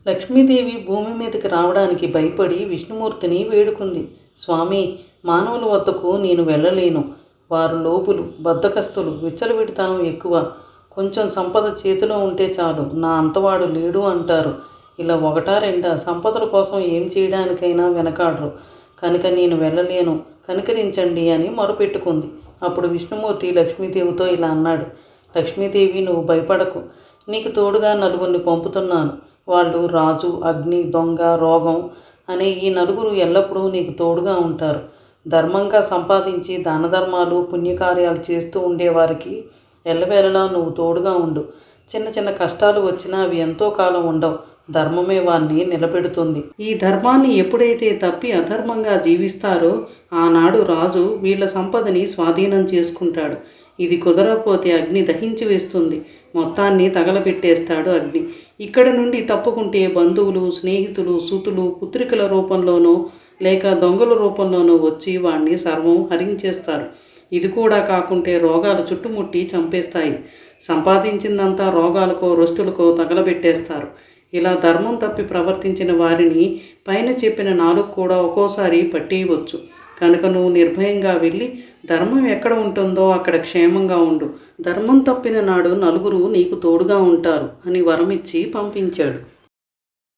లక్ష్మీదేవి భూమి మీదకి రావడానికి భయపడి విష్ణుమూర్తిని వేడుకుంది. స్వామి, మానవుల వద్దకు నేను వెళ్ళలేను. వారు లోపులు, బద్ధకస్తులు, విచ్చలవిడితనం ఎక్కువ. కొంచెం సంపద చేతిలో ఉంటే చాలు, నా అంతవాడు లేడు అంటారు. ఇలా ఒకటా రెండా సంపదల కోసం ఏం చేయడానికైనా వెనకాడరు. కనుక నేను వెళ్ళలేను, కనికరించండి అని మొరపెట్టుకుంది. అప్పుడు విష్ణుమూర్తి లక్ష్మీదేవితో ఇలా అన్నాడు. లక్ష్మీదేవి, నువ్వు భయపడకు. నీకు తోడుగా నలుగురిని పంపుతున్నాను. వాళ్ళు రాజు, అగ్ని, దొంగ, రోగం అనే ఈ నలుగురు ఎల్లప్పుడూ నీకు తోడుగా ఉంటారు. ధర్మంగా సంపాదించి దాన ధర్మాలు, పుణ్యకార్యాలు చేస్తూ ఉండేవారికి ఎల్లవేళలా నువ్వు తోడుగా ఉండు. చిన్న చిన్న కష్టాలు వచ్చినా అవి ఎంతో కాలం ఉండవు. ధర్మమే వారిని నిలబెడుతుంది. ఈ ధర్మాన్ని ఎప్పుడైతే తప్పి అధర్మంగా జీవిస్తారో ఆనాడు రాజు వీళ్ళ సంపదని స్వాధీనం చేసుకుంటాడు. ఇది కుదరకపోతే అగ్ని దహించి వేస్తుంది. మొత్తాన్ని తగలబెట్టేస్తాడు అగ్ని. ఇక్కడ నుండి తప్పుకుంటే బంధువులు, స్నేహితులు, సుతులు, పుత్రికల రూపంలోనో లేక దొంగల రూపంలోనో వచ్చి వాణ్ణి సర్వం హరించేస్తారు. ఇది కూడా కాకుంటే రోగాలు చుట్టుముట్టి చంపేస్తాయి. సంపాదించిందంతా రోగాలకో రొస్తులకో తగలబెట్టేస్తారు. ఇలా ధర్మం తప్పి ప్రవర్తించిన వారిని పైన చెప్పిన 4 కూడా ఒక్కోసారి పట్టేయవచ్చు. కనుక నువ్వు నిర్భయంగా వెళ్ళి ధర్మం ఎక్కడ ఉంటుందో అక్కడ క్షేమంగా ఉండు. ధర్మం తప్పిన నాడు నలుగురు నీకు తోడుగా ఉంటారు అని వరమిచ్చి పంపించాడు.